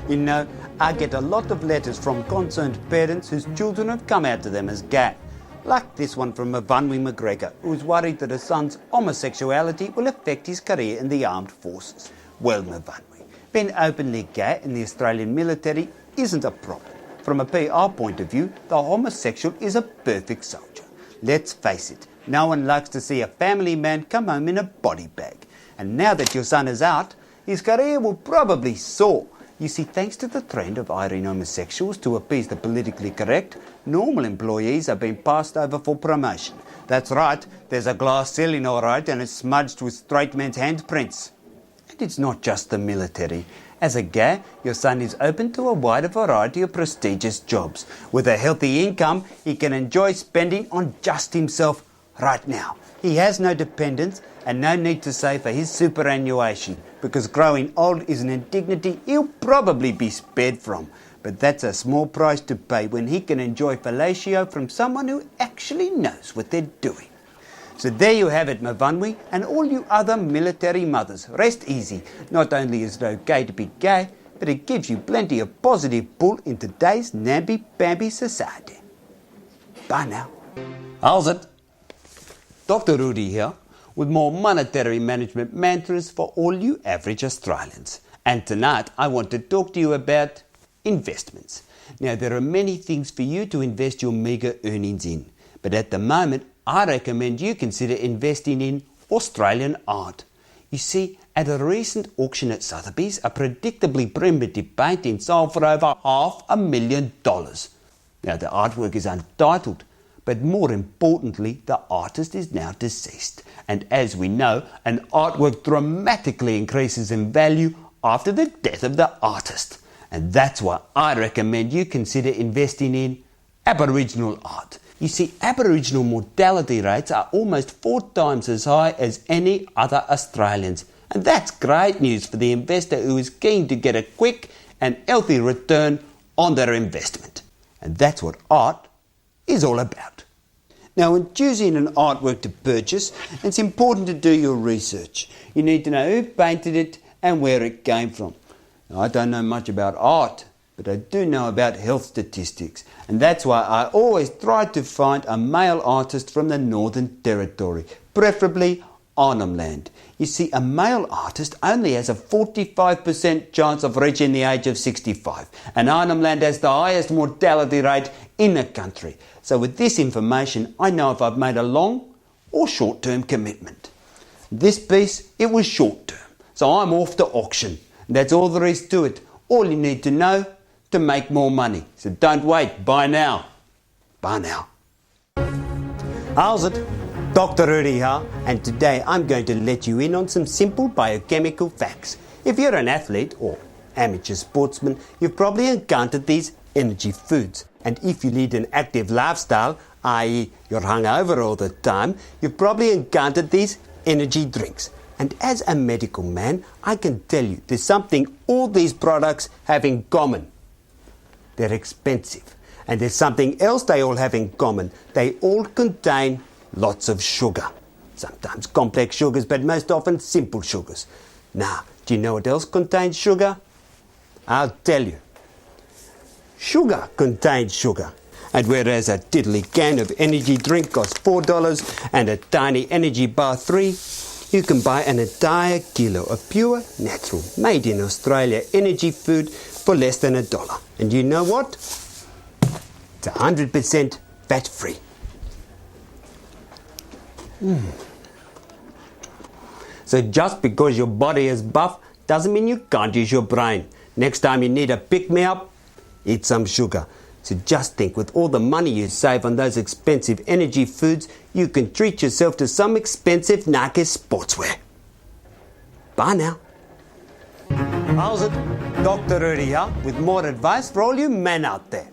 You know, I get a lot of letters from concerned parents whose children have come out to them as gay. Like this one from Mavunwi McGregor, who is worried that his son's homosexuality will affect his career in the armed forces. Well, Mavunwi, being openly gay in the Australian military isn't a problem. From a PR point of view, the homosexual is a perfect soldier. Let's face it, no one likes to see a family man come home in a body bag. And now that your son is out, his career will probably soar. You see, thanks to the trend of hiring homosexuals to appease the politically correct, normal employees are being passed over for promotion. That's right, there's a glass ceiling all right, and it's smudged with straight men's handprints. And it's not just the military. As a gay, your son is open to a wider variety of prestigious jobs. With a healthy income, he can enjoy spending on just himself right now. He has no dependents and no need to save for his superannuation, because growing old is an indignity he'll probably be spared from. But that's a small price to pay when he can enjoy fellatio from someone who actually knows what they're doing. So there you have it, Mavunwi, and all you other military mothers. Rest easy. Not only is it okay to be gay, but it gives you plenty of positive pull in today's namby-pamby society. Bye now. How's it? Dr. Rudi here, with more monetary management mantras for all you average Australians. And tonight I want to talk to you about investments. Now, there are many things for you to invest your meagre earnings in, but at the moment I recommend you consider investing in Australian art. You see, at a recent auction at Sotheby's, a predictably primitive painting sold for over $500,000. Now, the artwork is untitled, but more importantly, the artist is now deceased. And as we know, an artwork dramatically increases in value after the death of the artist. And that's why I recommend you consider investing in Aboriginal art. You see, Aboriginal mortality rates are almost 4 times as high as any other Australians. And that's great news for the investor who is keen to get a quick and healthy return on their investment. And that's what art is all about. Now, when choosing an artwork to purchase, it's important to do your research. You need to know who painted it and where it came from. Now, I don't know much about art, but I do know about health statistics, and that's why I always try to find a male artist from the Northern Territory, preferably Arnhem Land. You see, a male artist only has a 45% chance of reaching the age of 65, and Arnhem Land has the highest mortality rate in the country. So with this information, I know if I've made a long or short-term commitment. This piece, it was short-term, so I'm off to auction. That's all there is to it. All you need to know to make more money. So don't wait. Buy now. Bye now. How's it? Dr. Rudi here, and today I'm going to let you in on some simple biochemical facts. If you're an athlete or amateur sportsman, you've probably encountered these energy foods. And if you lead an active lifestyle, i.e. you're hungover all the time, you've probably encountered these energy drinks. And as a medical man, I can tell you there's something all these products have in common. They're expensive. And there's something else they all have in common. They all contain lots of sugar. Sometimes complex sugars, but most often simple sugars. Now, do you know what else contains sugar? I'll tell you. Sugar contains sugar. And whereas a tiddly can of energy drink costs $4 and a tiny energy bar $3, you can buy an entire kilo of pure, natural, made in Australia energy food for less than $1. And you know what? It's 100% fat-free. So just because your body is buff doesn't mean you can't use your brain. Next time you need a pick-me-up, eat some sugar. So just think, with all the money you save on those expensive energy foods, you can treat yourself to some expensive Nike sportswear. Bye now. How's it? Dr. Rudi here with more advice for all you men out there.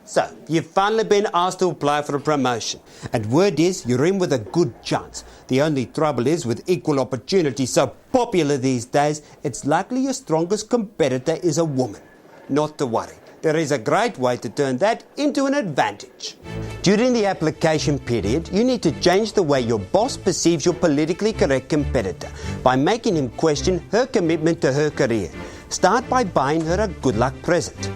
So, you've finally been asked to apply for a promotion. And word is, you're in with a good chance. The only trouble is, with equal opportunity so popular these days, it's likely your strongest competitor is a woman. Not to worry. There is a great way to turn that into an advantage. During the application period, you need to change the way your boss perceives your politically correct competitor by making him question her commitment to her career. Start by buying her a good luck present.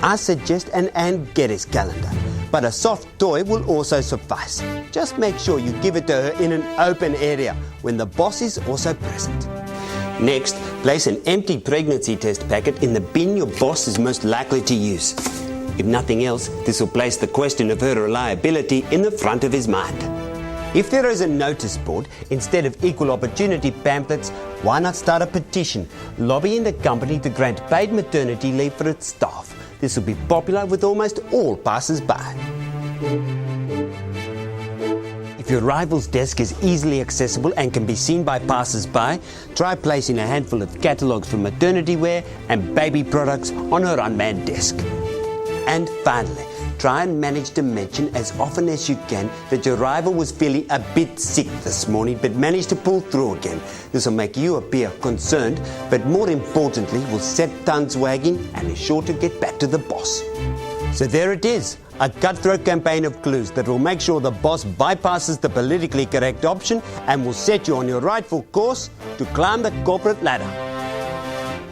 I suggest an Ann Geddes calendar, but a soft toy will also suffice. Just make sure you give it to her in an open area when the boss is also present. Next, place an empty pregnancy test packet in the bin your boss is most likely to use. If nothing else, this will place the question of her reliability in the front of his mind. If there is a notice board instead of equal opportunity pamphlets, why not start a petition lobbying the company to grant paid maternity leave for its staff? This will be popular with almost all passers-by. If your rival's desk is easily accessible and can be seen by passers-by, try placing a handful of catalogues for maternity wear and baby products on her unmanned desk. And finally, try and manage to mention as often as you can that your rival was feeling a bit sick this morning but managed to pull through again. This will make you appear concerned, but more importantly will set tongues wagging and is sure to get back to the boss. So there it is, a cutthroat campaign of clues that will make sure the boss bypasses the politically correct option and will set you on your rightful course to climb the corporate ladder.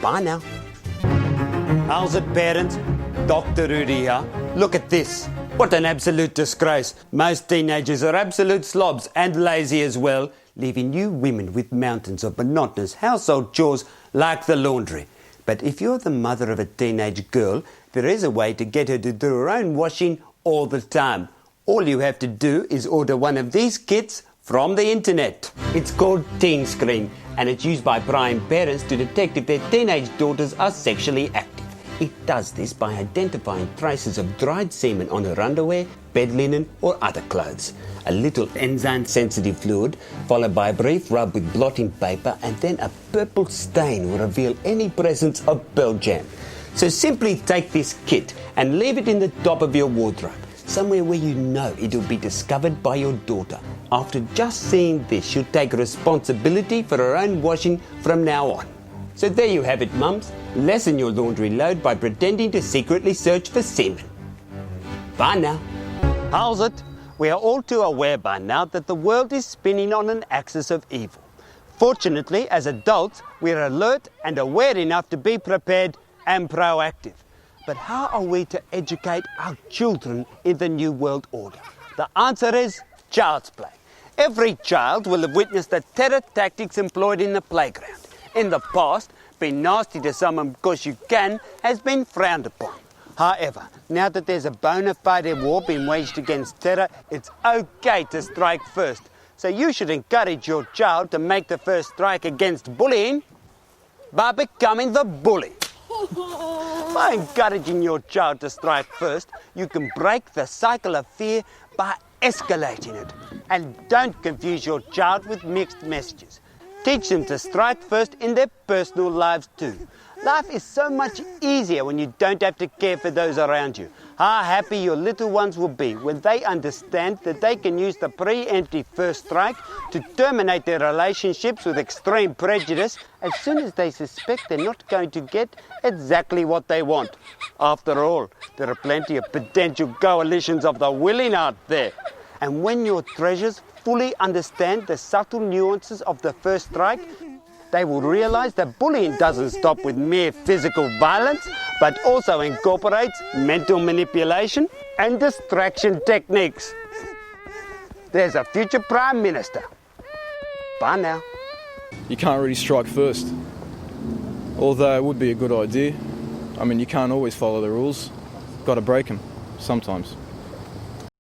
Bye now. How's it, parents? Dr. Rudi here. Look at this. What an absolute disgrace. Most teenagers are absolute slobs and lazy as well, leaving you women with mountains of monotonous household chores like the laundry. But if you're the mother of a teenage girl, there is a way to get her to do her own washing all the time. All you have to do is order one of these kits from the internet. It's called Teen Screen, and it's used by prying parents to detect if their teenage daughters are sexually active. It does this by identifying traces of dried semen on her underwear, bed linen or other clothes. A little enzyme-sensitive fluid, followed by a brief rub with blotting paper, and then a purple stain will reveal any presence of pearl jam. So simply take this kit and leave it in the top of your wardrobe, somewhere where you know it will be discovered by your daughter. After just seeing this, she'll take responsibility for her own washing from now on. So there you have it, mums. Lessen your laundry load by pretending to secretly search for semen. Bye now. How's it? We are all too aware by now that the world is spinning on an axis of evil. Fortunately, as adults, we are alert and aware enough to be prepared and proactive. But how are we to educate our children in the new world order? The answer is child's play. Every child will have witnessed the terror tactics employed in the playground. In the past, being nasty to someone because you can has been frowned upon. However, now that there's a bona fide war being waged against terror, it's okay to strike first. So you should encourage your child to make the first strike against bullying by becoming the bully. By encouraging your child to strike first, you can break the cycle of fear by escalating it. And don't confuse your child with mixed messages. Teach them to strike first in their personal lives too. Life is so much easier when you don't have to care for those around you. How happy your little ones will be when they understand that they can use the preemptive first strike to terminate their relationships with extreme prejudice as soon as they suspect they're not going to get exactly what they want. After all, there are plenty of potential coalitions of the willing out there. And when your treasures fully understand the subtle nuances of the first strike, they will realize that bullying doesn't stop with mere physical violence, but also incorporates mental manipulation and distraction techniques. There's a future Prime Minister. Bye now. You can't really strike first, although it would be a good idea. I mean, you can't always follow the rules. Got to break them sometimes.